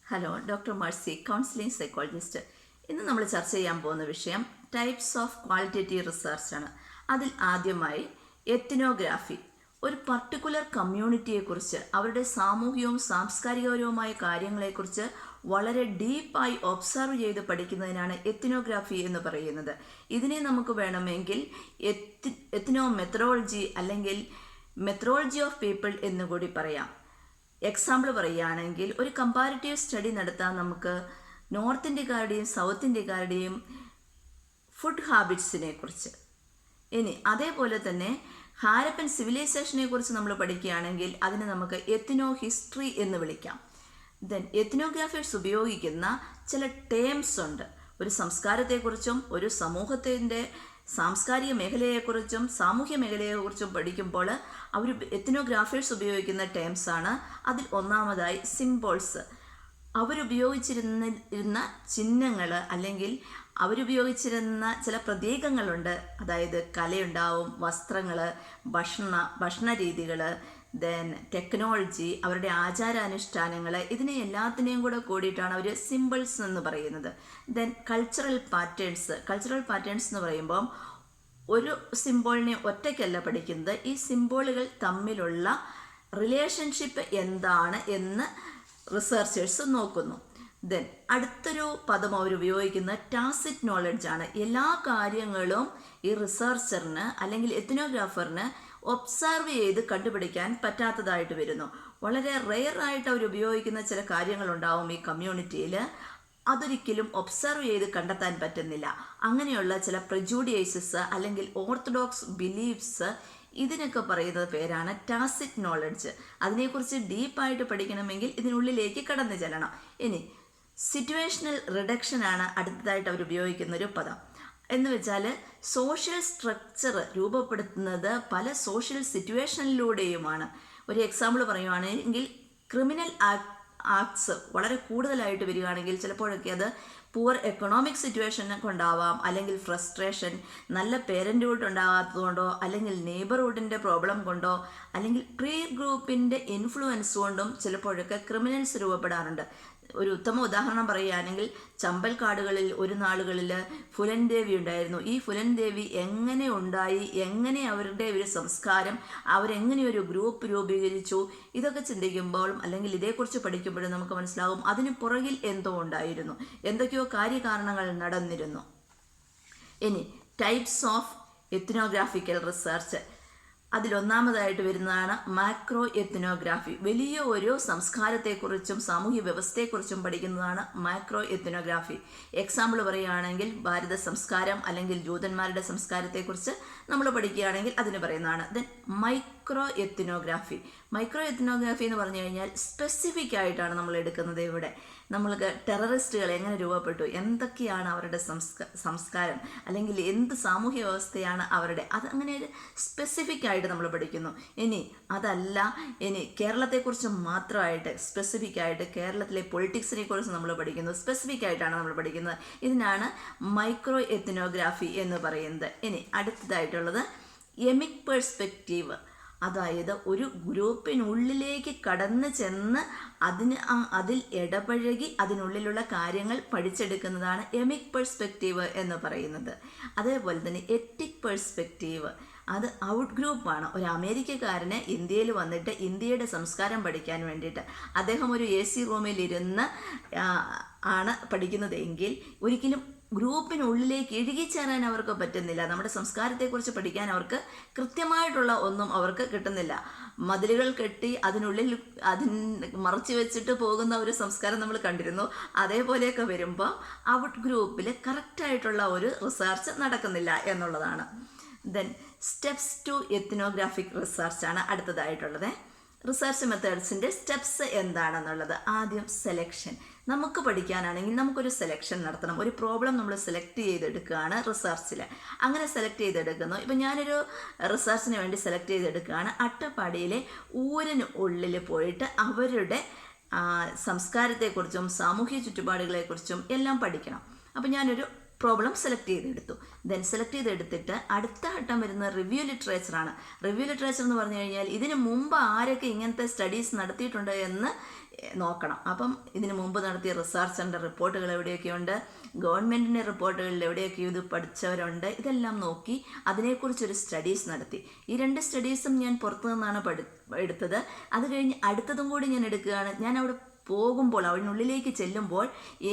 Hello, doctor mercy, counselling psychologist. ഇന്ന് നമ്മൾ ചർച്ച ചെയ്യാൻ പോകുന്ന വിഷയം ടൈപ്സ് ഓഫ് ക്വാളിറ്റേറ്റീവ് റിസർച്ചാണ്. അതിൽ ആദ്യമായി എത്നോഗ്രാഫി. ഒരു പർട്ടിക്കുലർ കമ്മ്യൂണിറ്റിയെക്കുറിച്ച്, അവരുടെ സാമൂഹികവും സാംസ്കാരികപരവുമായ കാര്യങ്ങളെക്കുറിച്ച് വളരെ ഡീപ്പായി ഒബ്സർവ് ചെയ്ത് പഠിക്കുന്നതിനാണ് എത്നോഗ്രാഫി എന്ന് പറയുന്നത്. ഇതിനെ നമുക്ക് വേണമെങ്കിൽ എത്നോ മെത്തഡോളജി അല്ലെങ്കിൽ മെത്തഡോളജി ഓഫ് പീപ്പിൾ എന്നുകൂടി പറയാം. എക്സാമ്പിൾ പറയുകയാണെങ്കിൽ, ഒരു കമ്പാരിറ്റീവ് സ്റ്റഡി നടത്താൻ നമുക്ക് നോർത്ത് ഇന്ത്യക്കാരുടെയും സൗത്ത് ഇന്ത്യക്കാരുടെയും ഫുഡ് ഹാബിറ്റ്സിനെ കുറിച്ച്, ഇനി അതേപോലെ തന്നെ ഹാരപ്പൻ സിവിലൈസേഷനെ കുറിച്ച് നമ്മൾ പഠിക്കുകയാണെങ്കിൽ അതിനെ നമുക്ക് എത്നോ ഹിസ്റ്ററി എന്ന് വിളിക്കാം. ദെൻ എത്നോഗ്രാഫേഴ്സ് ഉപയോഗിക്കുന്ന ചില ടേംസ് ഉണ്ട്. ഒരു സംസ്കാരത്തെക്കുറിച്ചും ഒരു സമൂഹത്തിൻ്റെ സാംസ്കാരിക മേഖലയെക്കുറിച്ചും സാമൂഹ്യ മേഖലയെക്കുറിച്ചും പഠിക്കുമ്പോൾ അവർ എത്നോഗ്രാഫേഴ്സ് ഉപയോഗിക്കുന്ന ടേംസാണ്. അതിൽ ഒന്നാമതായി സിംബോൾസ്. അവരുപയോഗിച്ചിരുന്ന ചിഹ്നങ്ങൾ അല്ലെങ്കിൽ അവരുപയോഗിച്ചിരുന്ന ചില പ്രതീകങ്ങളുണ്ട്. അതായത് കലയുണ്ടാവും, വസ്ത്രങ്ങൾ, ഭക്ഷണ രീതികൾ, ദെൻ ടെക്നോളജി, അവരുടെ ആചാരാനുഷ്ഠാനങ്ങൾ, ഇതിനെ എല്ലാത്തിനെയും കൂടെ കൂടിയിട്ടാണ് അവർ സിമ്പിൾസ് എന്ന് പറയുന്നത്. ദെൻ കൾച്ചറൽ പാറ്റേൺസ് എന്ന് പറയുമ്പം ഒരു സിംബോളിനെ ഒറ്റയ്ക്കല്ല പഠിക്കുന്നത്. ഈ സിംബോളുകൾ തമ്മിലുള്ള റിലേഷൻഷിപ്പ് എന്താണ് എന്ന് റിസർച്ചേഴ്സ് നോക്കുന്നു. ദെൻ അടുത്തൊരു പദം അവർ ഉപയോഗിക്കുന്നത് ടാസിറ്റ് നോളജ് ആണ്. എല്ലാ കാര്യങ്ങളും ഈ റിസർച്ചറിന് അല്ലെങ്കിൽ എത്നോഗ്രാഫറിന് ഒബ്സർവ് ചെയ്ത് കണ്ടുപിടിക്കാൻ പറ്റാത്തതായിട്ട് വരുന്നു. വളരെ റെയർ ആയിട്ട് അവർ ഉപയോഗിക്കുന്ന ചില കാര്യങ്ങളുണ്ടാവും ഈ കമ്മ്യൂണിറ്റിയിൽ. അതൊരിക്കലും ഒബ്സർവ് ചെയ്ത് കണ്ടെത്താൻ പറ്റുന്നില്ല. അങ്ങനെയുള്ള ചില പ്രെജുഡിയസസ് അല്ലെങ്കിൽ ഓർത്തഡോക്സ് ബിലീഫ്സ്, ഇതിനൊക്കെ പറയുന്നത് പേരാണ് ടാസിറ്റ് നോളജ്. അതിനെക്കുറിച്ച് ഡീപ്പായിട്ട് പഠിക്കണമെങ്കിൽ ഇതിനുള്ളിലേക്ക് കടന്നു ചെല്ലണം. ഇനി സിറ്റുവേഷണൽ റിഡക്ഷൻ ആണ് അടുത്തതായിട്ട് അവർ ഉപയോഗിക്കുന്ന ഒരു പദം. എന്ന് വെച്ചാൽ സോഷ്യൽ സ്ട്രക്ചർ രൂപപ്പെടുത്തുന്നത് പല സോഷ്യൽ സിറ്റുവേഷനിലൂടെയുമാണ്. ഒരു എക്സാമ്പിൾ പറയുകയാണെങ്കിൽ, ക്രിമിനൽ ആക്ട്സ് വളരെ കൂടുതലായിട്ട് വരികയാണെങ്കിൽ ചിലപ്പോഴൊക്കെ അത് പുവർ എക്കണോമിക് സിറ്റുവേഷൻ കൊണ്ടാവാം, അല്ലെങ്കിൽ ഫ്രസ്ട്രേഷൻ, നല്ല പേരൻറ്ഹുഡ് ഉണ്ടാകാത്തതുകൊണ്ടോ, അല്ലെങ്കിൽ നെയ്ബർഹുഡിൻ്റെ പ്രോബ്ലം കൊണ്ടോ, അല്ലെങ്കിൽ പീർ ഗ്രൂപ്പിൻ്റെ ഇൻഫ്ലുവൻസ് കൊണ്ടും ചിലപ്പോഴൊക്കെ ക്രിമിനൽസ് രൂപപ്പെടാറുണ്ട്. ഒരു ഉത്തമ ഉദാഹരണം പറയുകയാണെങ്കിൽ, ചമ്പൽക്കാടുകളിൽ ഒരു നാളുകളിൽ ഫുലൻ ദേവി ഉണ്ടായിരുന്നു. ഈ ഫുലൻ ദേവി എങ്ങനെ ഉണ്ടായി, എങ്ങനെ അവരുടെ ഒരു സംസ്കാരം, അവരെങ്ങനെ ഒരു ഗ്രൂപ്പ് രൂപീകരിച്ചു, ഇതൊക്കെ ചിന്തിക്കുമ്പോഴും അല്ലെങ്കിൽ ഇതേക്കുറിച്ച് പഠിക്കുമ്പോഴും നമുക്ക് മനസ്സിലാവും അതിന് പുറകിൽ എന്തോ ഉണ്ടായിരുന്നു, എന്തൊക്കെയോ കാര്യകാരണങ്ങൾ നടന്നിരുന്നു. ഇനി ടൈപ്സ് ഓഫ് എത്നോഗ്രാഫിക്കൽ റിസർച്ച്. അതിലൊന്നാമതായിട്ട് വരുന്നതാണ് മാക്രോ എത്നോഗ്രാഫി. വലിയ ഒരു സംസ്കാരത്തെക്കുറിച്ചും സാമൂഹ്യ വ്യവസ്ഥയെക്കുറിച്ചും പഠിക്കുന്നതാണ് മാക്രോ എത്നോഗ്രാഫി. എക്സാമ്പിൾ പറയുകയാണെങ്കിൽ, ഭാരത സംസ്കാരം അല്ലെങ്കിൽ ജൂതന്മാരുടെ സംസ്കാരത്തെക്കുറിച്ച് നമ്മൾ പഠിക്കുകയാണെങ്കിൽ അതിന് പറയുന്നതാണ്. ദെൻ മൈക്രോ എത്നോഗ്രാഫി എന്ന് പറഞ്ഞു കഴിഞ്ഞാൽ സ്പെസിഫിക് ആയിട്ടാണ് നമ്മൾ എടുക്കുന്നത്. ഇവിടെ നമ്മൾക്ക് ടെററിസ്റ്റുകൾ എങ്ങനെ രൂപപ്പെട്ടു, എന്തൊക്കെയാണ് അവരുടെ സംസ്കാരം അല്ലെങ്കിൽ എന്ത് സാമൂഹ്യ വ്യവസ്ഥയാണ് അവരുടെ, അത് അങ്ങനെ ഒരു സ്പെസിഫിക് ആയിട്ട് നമ്മൾ പഠിക്കുന്നു. ഇനി അതല്ല, ഇനി കേരളത്തെക്കുറിച്ച് മാത്രമായിട്ട് സ്പെസിഫിക് ആയിട്ട് കേരളത്തിലെ പൊളിറ്റിക്സിനെ കുറിച്ച് നമ്മൾ പഠിക്കുന്നു. സ്പെസിഫിക് ആയിട്ടാണ് നമ്മൾ പഠിക്കുന്നത്. ഇതിനാണ് മൈക്രോ എത്നോഗ്രാഫി എന്ന് പറയുന്നത്. ഇനി അടുത്തതായിട്ടുള്ളത് എമിക് പെർസ്പെക്റ്റീവ്. അതായത് ഒരു ഗ്രൂപ്പിനുള്ളിലേക്ക് കടന്നു ചെന്ന് അതിൽ ഇടപഴകി അതിനുള്ളിലുള്ള കാര്യങ്ങൾ പഠിച്ചെടുക്കുന്നതാണ് എമിക് പെർസ്പെക്റ്റീവ് എന്ന് പറയുന്നത്. അതേപോലെ തന്നെ എത്തിക് പെർസ്പെക്റ്റീവ്, അത് ഔട്ട് ഗ്രൂപ്പാണ്. ഒരു അമേരിക്കക്കാരന് ഇന്ത്യയിൽ വന്നിട്ട് ഇന്ത്യയുടെ സംസ്കാരം പഠിക്കാൻ വേണ്ടിയിട്ട് അദ്ദേഹം ഒരു AC റൂമിലിരുന്ന് ആണ് പഠിക്കുന്നതെങ്കിൽ ഒരിക്കലും ഗ്രൂപ്പിനുള്ളിലേക്ക് ഇഴുകിച്ചേരാൻ അവർക്ക് പറ്റുന്നില്ല. നമ്മുടെ സംസ്കാരത്തെക്കുറിച്ച് പഠിക്കാൻ അവർക്ക് കൃത്യമായിട്ടുള്ള ഒന്നും അവർക്ക് കിട്ടുന്നില്ല. മതിലുകൾ കെട്ടി അതിനുള്ളിൽ മറച്ചു വെച്ചിട്ട് പോകുന്ന ഒരു സംസ്കാരം നമ്മൾ കണ്ടിരുന്നു. അതേപോലെയൊക്കെ വരുമ്പോൾ ഔട്ട് ഗ്രൂപ്പിൽ കറക്റ്റായിട്ടുള്ള ഒരു റിസർച്ച് നടക്കുന്നില്ല എന്നുള്ളതാണ്. ദെൻ സ്റ്റെപ്സ് ടു എത്നോഗ്രാഫിക് റിസർച്ചാണ് അടുത്തതായിട്ടുള്ളത്. റിസർച്ച് മെത്തേഡ്സിൻ്റെ സ്റ്റെപ്സ് എന്താണെന്നുള്ളത്. ആദ്യം സെലക്ഷൻ. നമുക്ക് പഠിക്കാനാണെങ്കിൽ നമുക്കൊരു സെലക്ഷൻ നടത്തണം. ഒരു പ്രോബ്ലം നമ്മൾ സെലക്ട് ചെയ്തെടുക്കുകയാണ് റിസർച്ചിൽ. അങ്ങനെ സെലക്ട് ചെയ്തെടുക്കുന്നു. ഇപ്പം ഞാനൊരു റിസർച്ചിന് വേണ്ടി സെലക്ട് ചെയ്തെടുക്കുകയാണ്. അട്ടപ്പാടിയിലെ ഊരിന് ഉള്ളിൽ പോയിട്ട് അവരുടെ സംസ്കാരത്തെക്കുറിച്ചും സാമൂഹ്യ ചുറ്റുപാടുകളെക്കുറിച്ചും എല്ലാം പഠിക്കണം. അപ്പം ഞാനൊരു പ്രോബ്ലം സെലക്ട് ചെയ്തെടുത്തു. ദെൻ സെലക്ട് ചെയ്തെടുത്തിട്ട് അടുത്ത ഘട്ടം വരുന്ന റിവ്യൂ ലിറ്ററേച്ചറാണ്. റിവ്യൂ ലിറ്ററേച്ചർ എന്ന് പറഞ്ഞു കഴിഞ്ഞാൽ ഇതിന് മുമ്പ് ആരൊക്കെ ഇങ്ങനത്തെ സ്റ്റഡീസ് നടത്തിയിട്ടുണ്ട് എന്ന് നോക്കണം. അപ്പം ഇതിനു മുമ്പ് നടത്തിയ റിസർച്ചിൻ്റെ റിപ്പോർട്ടുകൾ എവിടെയൊക്കെയുണ്ട്, ഗവൺമെൻറ്റിൻ്റെ റിപ്പോർട്ടുകളിൽ എവിടെയൊക്കെ ഇത് പഠിച്ചവരുണ്ട്, ഇതെല്ലാം നോക്കി അതിനെക്കുറിച്ചൊരു സ്റ്റഡീസ് നടത്തി. ഈ 2 സ്റ്റഡീസും ഞാൻ പുറത്തു നിന്നാണ് എടുത്തത്. അത് കഴിഞ്ഞ് അടുത്തതും കൂടി ഞാൻ എടുക്കുകയാണ്. ഞാൻ അവിടെ പോകുമ്പോൾ, അതിനുള്ളിലേക്ക് ചെല്ലുമ്പോൾ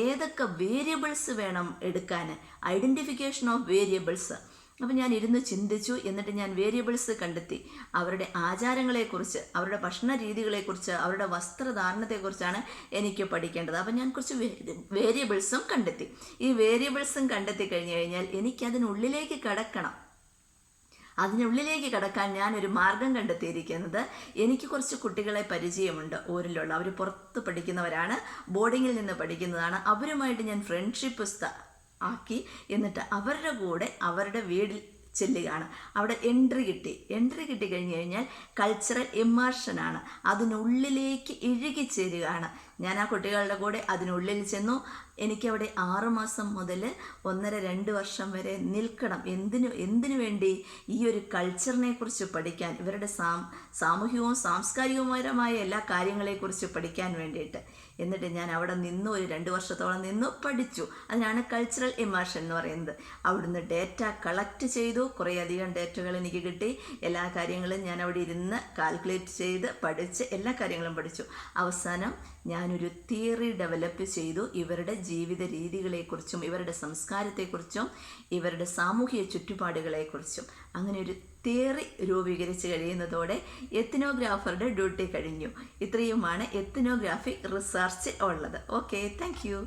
ഏതൊക്കെ വേരിയബിൾസ് വേണം എടുക്കാൻ, ഐഡൻറ്റിഫിക്കേഷൻ ഓഫ് വേരിയബിൾസ്. അപ്പം ഞാൻ ഇരുന്ന് ചിന്തിച്ചു. എന്നിട്ട് ഞാൻ വേരിയബിൾസ് കണ്ടെത്തി. അവരുടെ ആചാരങ്ങളെക്കുറിച്ച്, അവരുടെ ഭക്ഷണ രീതികളെക്കുറിച്ച്, അവരുടെ വസ്ത്രധാരണത്തെക്കുറിച്ചാണ് എനിക്ക് പഠിക്കേണ്ടത്. അപ്പം ഞാൻ കുറച്ച് വേരിയബിൾസും കണ്ടെത്തി. ഈ വേരിയബിൾസും കണ്ടെത്തി കഴിഞ്ഞാൽ എനിക്കതിനുള്ളിലേക്ക് കടക്കണം. അതിനുള്ളിലേക്ക് കടക്കാൻ ഞാനൊരു മാർഗം കണ്ടെത്തിയിരിക്കുന്നത്, എനിക്ക് കുറച്ച് കുട്ടികളെ പരിചയമുണ്ട് ഊരിലുള്ള. അവർ പുറത്ത് പഠിക്കുന്നവരാണ്, ബോർഡിങ്ങിൽ നിന്ന് പഠിക്കുന്നതാണ്. അവരുമായിട്ട് ഞാൻ ഫ്രണ്ട്ഷിപ്പ് ആക്കി. എന്നിട്ട് അവരുടെ കൂടെ അവരുടെ വീട്ടിൽ ചെല്ലുകയാണ്. അവിടെ എൻട്രി കിട്ടി കഴിഞ്ഞാൽ കൾച്ചറൽ ഇമ്മേർഷനാണ്. അതിനുള്ളിലേക്ക് ഇഴുകിച്ചേരുകയാണ്. ഞാൻ ആ കുട്ടികളുടെ കൂടെ അതിനുള്ളിൽ ചെന്നു. എനിക്കവിടെ 6 മാസം മുതൽ 1.5-2 വർഷം വരെ നിൽക്കണം. എന്തിനു വേണ്ടി? ഈ ഒരു കൾച്ചറിനെ കുറിച്ച് പഠിക്കാൻ, ഇവരുടെ സാമൂഹികവും സാംസ്കാരികപരമായ എല്ലാ കാര്യങ്ങളെക്കുറിച്ച് പഠിക്കാൻ വേണ്ടിയിട്ട്. എന്നിട്ട് ഞാൻ അവിടെ നിന്നു, ഒരു 2 വർഷത്തോളം നിന്നു, പഠിച്ചു. അതിനാണ് കൾച്ചറൽ ഇമ്മേർഷൻ എന്ന് പറയുന്നത്. അവിടുന്ന് ഡേറ്റ കളക്ട് ചെയ്തു. കുറേയധികം ഡേറ്റകൾ എനിക്ക് കിട്ടി. എല്ലാ കാര്യങ്ങളും ഞാൻ അവിടെ ഇരുന്ന് കാൽക്കുലേറ്റ് ചെയ്ത് പഠിച്ച് എല്ലാ കാര്യങ്ങളും പഠിച്ചു. അവസാനം ഞാനൊരു തിയറി ഡെവലപ്പ് ചെയ്തു. ഇവരുടെ ജീവിത രീതികളെക്കുറിച്ചും ഇവരുടെ സംസ്കാരത്തെക്കുറിച്ചും ഇവരുടെ സാമൂഹിക ചുറ്റുപാടുകളെക്കുറിച്ചും അങ്ങനെ ഒരു തിയറി രൂപീകരിച്ച് കഴിയുന്നതോടെ എത്നോഗ്രാഫറുടെ ഡ്യൂട്ടി കഴിഞ്ഞു. ഇത്രയുമാണ് എത്നോഗ്രാഫിക് റിസർച്ച് ഉള്ളത്. Okay, thank you.